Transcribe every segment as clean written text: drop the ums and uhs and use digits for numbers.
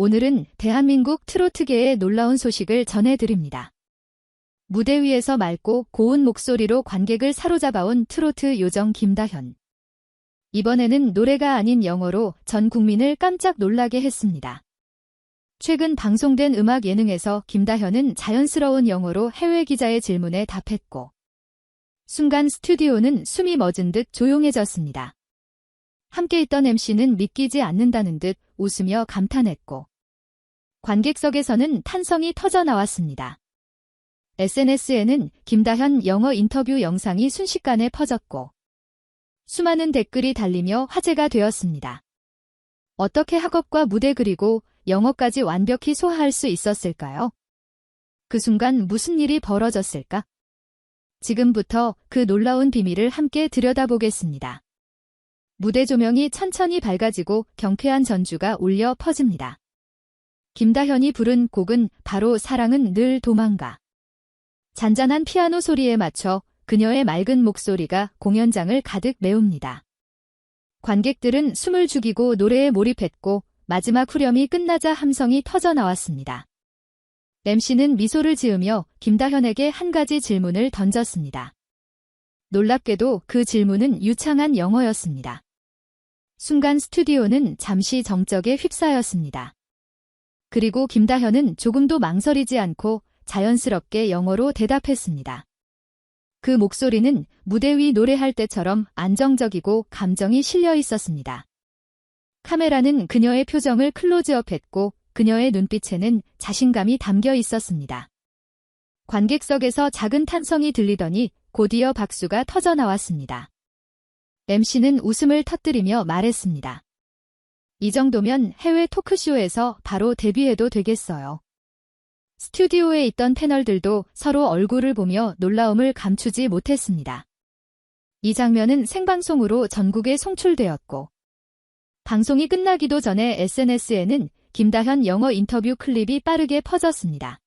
오늘은 대한민국 트로트계의 놀라운 소식을 전해드립니다. 무대 위에서 맑고 고운 목소리로 관객을 사로잡아온 트로트 요정 김다현. 이번에는 노래가 아닌 영어로 전 국민을 깜짝 놀라게 했습니다. 최근 방송된 음악 예능에서 김다현은 자연스러운 영어로 해외 기자의 질문에 답했고, 순간 스튜디오는 숨이 멎은 듯 조용해졌습니다. 함께 있던 MC는 믿기지 않는다는 듯 웃으며 감탄했고, 관객석에서는 탄성이 터져 나왔습니다. SNS에는 김다현 영어 인터뷰 영상이 순식간에 퍼졌고, 수많은 댓글이 달리며 화제가 되었습니다. 어떻게 학업과 무대 그리고 영어까지 완벽히 소화할 수 있었을까요? 그 순간 무슨 일이 벌어졌을까? 지금부터 그 놀라운 비밀을 함께 들여다보겠습니다. 무대 조명이 천천히 밝아지고 경쾌한 전주가 울려 퍼집니다. 김다현이 부른 곡은 바로 사랑은 늘 도망가. 잔잔한 피아노 소리에 맞춰 그녀의 맑은 목소리가 공연장을 가득 메웁니다. 관객들은 숨을 죽이고 노래에 몰입했고, 마지막 후렴이 끝나자 함성이 터져 나왔습니다. MC는 미소를 지으며 김다현에게 한 가지 질문을 던졌습니다. 놀랍게도 그 질문은 유창한 영어였습니다. 순간 스튜디오는 잠시 정적에 휩싸였습니다. 그리고 김다현은 조금도 망설이지 않고 자연스럽게 영어로 대답했습니다. 그 목소리는 무대 위 노래할 때처럼 안정적이고 감정이 실려 있었습니다. 카메라는 그녀의 표정을 클로즈업했고, 그녀의 눈빛에는 자신감이 담겨 있었습니다. 관객석에서 작은 탄성이 들리더니 곧이어 박수가 터져 나왔습니다. MC는 웃음을 터뜨리며 말했습니다. 이 정도면 해외 토크쇼에서 바로 데뷔해도 되겠어요. 스튜디오에 있던 패널들도 서로 얼굴을 보며 놀라움을 감추지 못했습니다. 이 장면은 생방송으로 전국에 송출되었고, 방송이 끝나기도 전에 SNS에는 김다현 영어 인터뷰 클립이 빠르게 퍼졌습니다.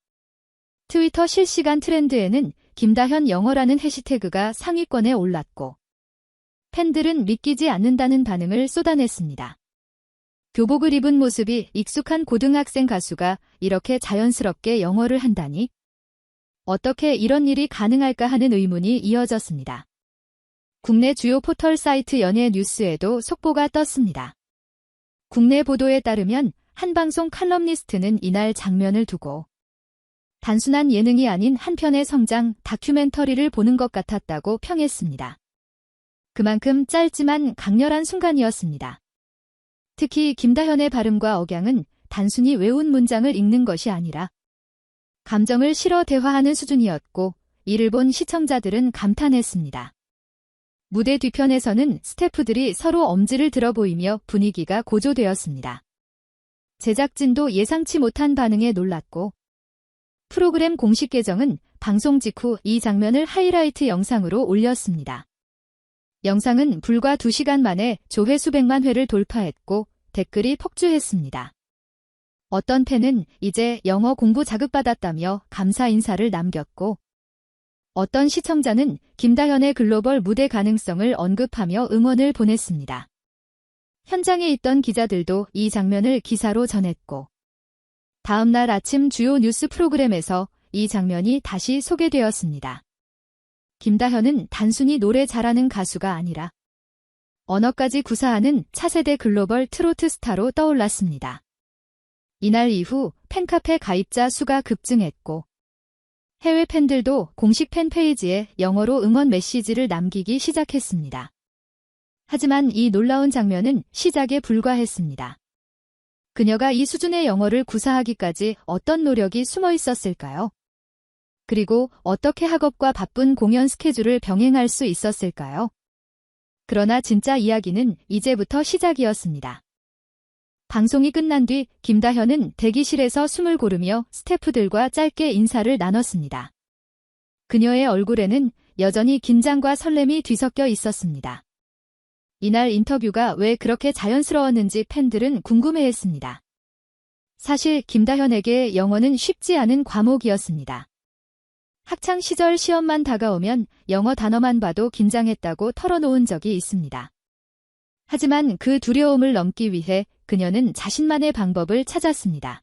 트위터 실시간 트렌드에는 김다현 영어라는 해시태그가 상위권에 올랐고, 팬들은 믿기지 않는다는 반응을 쏟아냈습니다. 교복을 입은 모습이 익숙한 고등학생 가수가 이렇게 자연스럽게 영어를 한다니? 어떻게 이런 일이 가능할까 하는 의문이 이어졌습니다. 국내 주요 포털 사이트 연예 뉴스에도 속보가 떴습니다. 국내 보도에 따르면 한 방송 칼럼니스트는 이날 장면을 두고 단순한 예능이 아닌 한 편의 성장 다큐멘터리를 보는 것 같았다고 평했습니다. 그만큼 짧지만 강렬한 순간이었습니다. 특히 김다현의 발음과 억양은 단순히 외운 문장을 읽는 것이 아니라 감정을 실어 대화하는 수준이었고, 이를 본 시청자들은 감탄했습니다. 무대 뒤편에서는 스태프들이 서로 엄지를 들어 보이며 분위기가 고조되었습니다. 제작진도 예상치 못한 반응에 놀랐고, 프로그램 공식 계정은 방송 직후 이 장면을 하이라이트 영상으로 올렸습니다. 영상은 불과 2시간 만에 조회 수백만 회를 돌파했고, 댓글이 폭주했습니다. 어떤 팬은 이제 영어 공부 자극받았다며 감사 인사를 남겼고, 어떤 시청자는 김다현의 글로벌 무대 가능성을 언급하며 응원을 보냈습니다. 현장에 있던 기자들도 이 장면을 기사로 전했고, 다음 날 아침 주요 뉴스 프로그램에서 이 장면이 다시 소개되었습니다. 김다현은 단순히 노래 잘하는 가수가 아니라 언어까지 구사하는 차세대 글로벌 트로트 스타로 떠올랐습니다. 이날 이후 팬카페 가입자 수가 급증했고, 해외 팬들도 공식 팬페이지에 영어로 응원 메시지를 남기기 시작했습니다. 하지만 이 놀라운 장면은 시작에 불과했습니다. 그녀가 이 수준의 영어를 구사하기까지 어떤 노력이 숨어 있었을까요? 그리고 어떻게 학업과 바쁜 공연 스케줄을 병행할 수 있었을까요? 그러나 진짜 이야기는 이제부터 시작이었습니다. 방송이 끝난 뒤 김다현은 대기실에서 숨을 고르며 스태프들과 짧게 인사를 나눴습니다. 그녀의 얼굴에는 여전히 긴장과 설렘이 뒤섞여 있었습니다. 이날 인터뷰가 왜 그렇게 자연스러웠는지 팬들은 궁금해했습니다. 사실 김다현에게 영어는 쉽지 않은 과목이었습니다. 학창 시절 시험만 다가오면 영어 단어만 봐도 긴장했다고 털어놓은 적이 있습니다. 하지만 그 두려움을 넘기 위해 그녀는 자신만의 방법을 찾았습니다.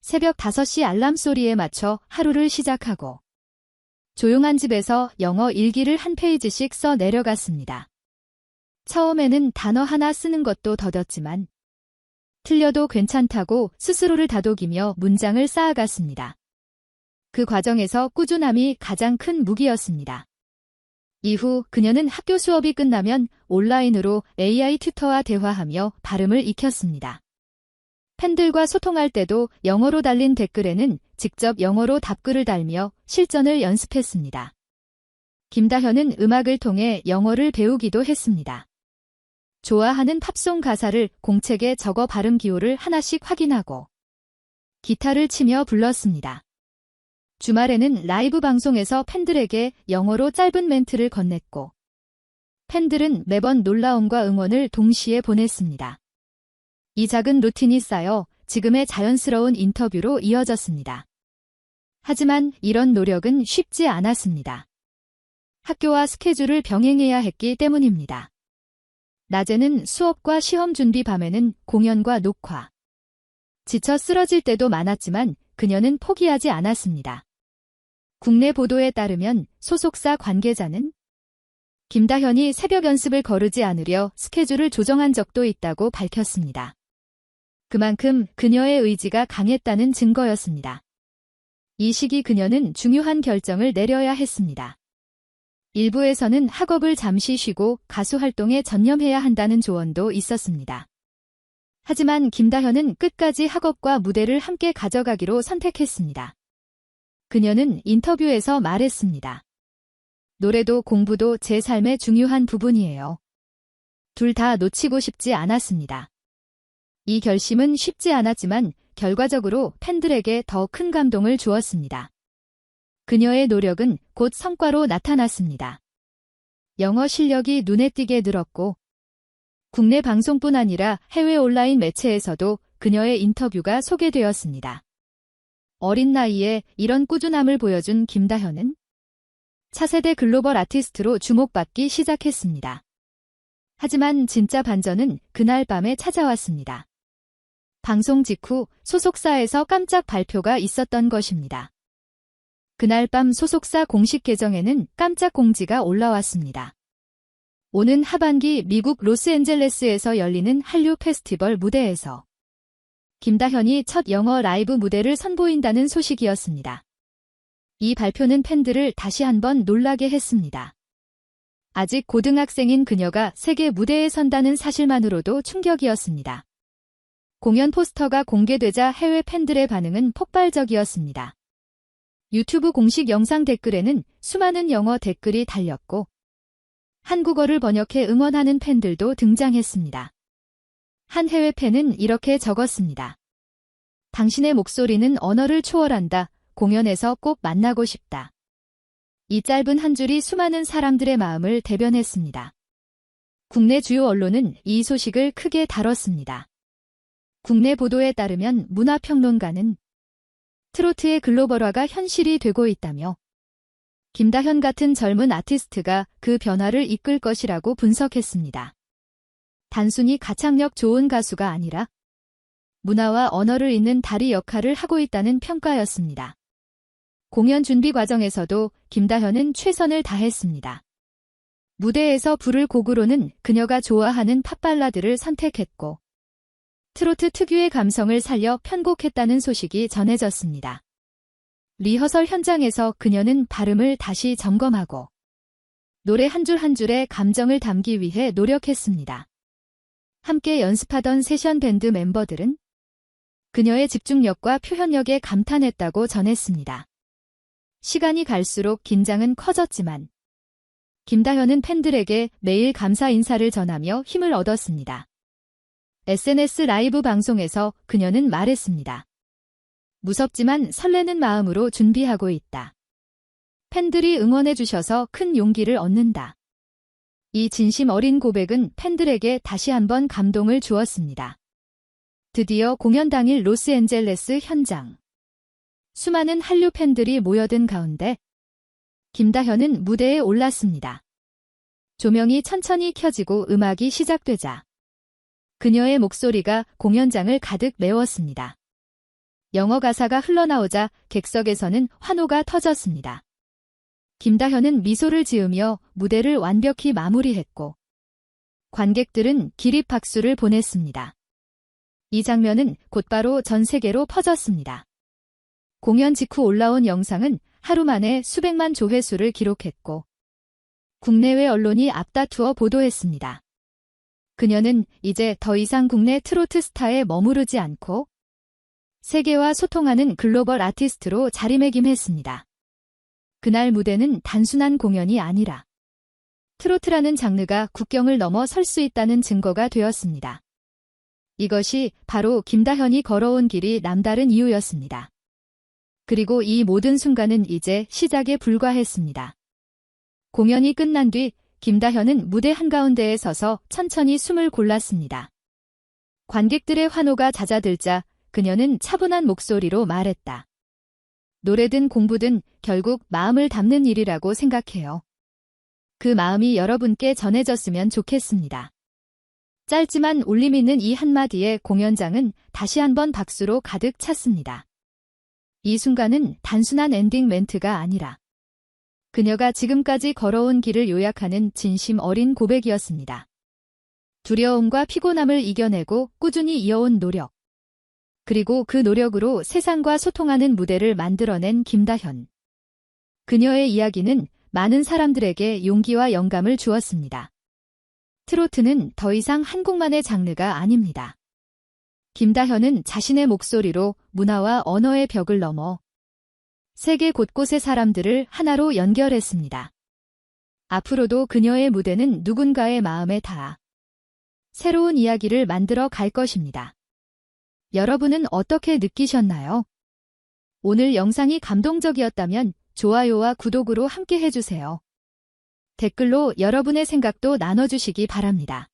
새벽 5시 알람 소리에 맞춰 하루를 시작하고 조용한 집에서 영어 일기를 한 페이지씩 써 내려갔습니다. 처음에는 단어 하나 쓰는 것도 더뎠지만 틀려도 괜찮다고 스스로를 다독이며 문장을 쌓아갔습니다. 그 과정에서 꾸준함이 가장 큰 무기였습니다. 이후 그녀는 학교 수업이 끝나면 온라인으로 AI 튜터와 대화하며 발음을 익혔습니다. 팬들과 소통할 때도 영어로 달린 댓글에는 직접 영어로 답글을 달며 실전을 연습했습니다. 김다현은 음악을 통해 영어를 배우기도 했습니다. 좋아하는 팝송 가사를 공책에 적어 발음 기호를 하나씩 확인하고 기타를 치며 불렀습니다. 주말에는 라이브 방송에서 팬들에게 영어로 짧은 멘트를 건넸고 팬들은 매번 놀라움과 응원을 동시에 보냈습니다. 이 작은 루틴이 쌓여 지금의 자연스러운 인터뷰로 이어졌습니다. 하지만 이런 노력은 쉽지 않았습니다. 학교와 스케줄을 병행해야 했기 때문입니다. 낮에는 수업과 시험 준비, 밤에는 공연과 녹화. 지쳐 쓰러질 때도 많았지만 그녀는 포기하지 않았습니다. 국내 보도에 따르면 소속사 관계자는 김다현이 새벽 연습을 거르지 않으려 스케줄을 조정한 적도 있다고 밝혔습니다. 그만큼 그녀의 의지가 강했다는 증거였습니다. 이 시기 그녀는 중요한 결정을 내려야 했습니다. 일부에서는 학업을 잠시 쉬고 가수 활동에 전념해야 한다는 조언도 있었습니다. 하지만 김다현은 끝까지 학업과 무대를 함께 가져가기로 선택했습니다. 그녀는 인터뷰에서 말했습니다. 노래도 공부도 제 삶의 중요한 부분이에요. 둘 다 놓치고 싶지 않았습니다. 이 결심은 쉽지 않았지만 결과적으로 팬들에게 더 큰 감동을 주었습니다. 그녀의 노력은 곧 성과로 나타났습니다. 영어 실력이 눈에 띄게 늘었고 국내 방송뿐 아니라 해외 온라인 매체에서도 그녀의 인터뷰가 소개되었습니다. 어린 나이에 이런 꾸준함을 보여준 김다현은 차세대 글로벌 아티스트로 주목받기 시작했습니다. 하지만 진짜 반전은 그날 밤에 찾아왔습니다. 방송 직후 소속사에서 깜짝 발표가 있었던 것입니다. 그날 밤 소속사 공식 계정에는 깜짝 공지가 올라왔습니다. 오는 하반기 미국 로스앤젤레스에서 열리는 한류 페스티벌 무대에서 김다현이 첫 영어 라이브 무대를 선보인다는 소식이었습니다. 이 발표는 팬들을 다시 한번 놀라게 했습니다. 아직 고등학생인 그녀가 세계 무대에 선다는 사실만으로도 충격이었습니다. 공연 포스터가 공개되자 해외 팬들의 반응은 폭발적이었습니다. 유튜브 공식 영상 댓글에는 수많은 영어 댓글이 달렸고 한국어를 번역해 응원하는 팬들도 등장했습니다. 한 해외 팬은 이렇게 적었습니다. 당신의 목소리는 언어를 초월한다. 공연에서 꼭 만나고 싶다. 이 짧은 한 줄이 수많은 사람들의 마음을 대변했습니다. 국내 주요 언론은 이 소식을 크게 다뤘습니다. 국내 보도에 따르면 문화평론가는 트로트의 글로벌화가 현실이 되고 있다며 김다현 같은 젊은 아티스트가 그 변화를 이끌 것이라고 분석했습니다. 단순히 가창력 좋은 가수가 아니라 문화와 언어를 잇는 다리 역할을 하고 있다는 평가였습니다. 공연 준비 과정에서도 김다현은 최선을 다했습니다. 무대에서 부를 곡으로는 그녀가 좋아하는 팝발라드를 선택했고 트로트 특유의 감성을 살려 편곡했다는 소식이 전해졌습니다. 리허설 현장에서 그녀는 발음을 다시 점검하고 노래 한 줄 한 줄에 감정을 담기 위해 노력했습니다. 함께 연습하던 세션 밴드 멤버들은 그녀의 집중력과 표현력에 감탄했다고 전했습니다. 시간이 갈수록 긴장은 커졌지만 김다현은 팬들에게 매일 감사 인사를 전하며 힘을 얻었습니다. SNS 라이브 방송에서 그녀는 말했습니다. 무섭지만 설레는 마음으로 준비하고 있다. 팬들이 응원해주셔서 큰 용기를 얻는다. 이 진심 어린 고백은 팬들에게 다시 한번 감동을 주었습니다. 드디어 공연 당일 로스앤젤레스 현장. 수많은 한류 팬들이 모여든 가운데 김다현은 무대에 올랐습니다. 조명이 천천히 켜지고 음악이 시작되자 그녀의 목소리가 공연장을 가득 메웠습니다. 영어 가사가 흘러나오자 객석에서는 환호가 터졌습니다. 김다현은 미소를 지으며 무대를 완벽히 마무리했고 관객들은 기립 박수를 보냈습니다. 이 장면은 곧바로 전 세계로 퍼졌습니다. 공연 직후 올라온 영상은 하루 만에 수백만 조회수를 기록했고 국내외 언론이 앞다투어 보도했습니다. 그녀는 이제 더 이상 국내 트로트 스타에 머무르지 않고 세계와 소통하는 글로벌 아티스트로 자리매김했습니다. 그날 무대는 단순한 공연이 아니라 트로트라는 장르가 국경을 넘어 설 수 있다는 증거가 되었습니다. 이것이 바로 김다현이 걸어온 길이 남다른 이유였습니다. 그리고 이 모든 순간은 이제 시작에 불과했습니다. 공연이 끝난 뒤 김다현은 무대 한가운데에 서서 천천히 숨을 골랐습니다. 관객들의 환호가 잦아들자 그녀는 차분한 목소리로 말했다. 노래든 공부든 결국 마음을 담는 일이라고 생각해요. 그 마음이 여러분께 전해졌으면 좋겠습니다. 짧지만 울림 있는 이 한마디에 공연장은 다시 한번 박수로 가득 찼습니다. 이 순간은 단순한 엔딩 멘트가 아니라 그녀가 지금까지 걸어온 길을 요약하는 진심 어린 고백이었습니다. 두려움과 피곤함을 이겨내고 꾸준히 이어온 노력. 그리고 그 노력으로 세상과 소통하는 무대를 만들어낸 김다현. 그녀의 이야기는 많은 사람들에게 용기와 영감을 주었습니다. 트로트는 더 이상 한국만의 장르가 아닙니다. 김다현은 자신의 목소리로 문화와 언어의 벽을 넘어 세계 곳곳의 사람들을 하나로 연결했습니다. 앞으로도 그녀의 무대는 누군가의 마음에 닿아 새로운 이야기를 만들어 갈 것입니다. 여러분은 어떻게 느끼셨나요? 오늘 영상이 감동적이었다면 좋아요와 구독으로 함께 해주세요. 댓글로 여러분의 생각도 나눠주시기 바랍니다.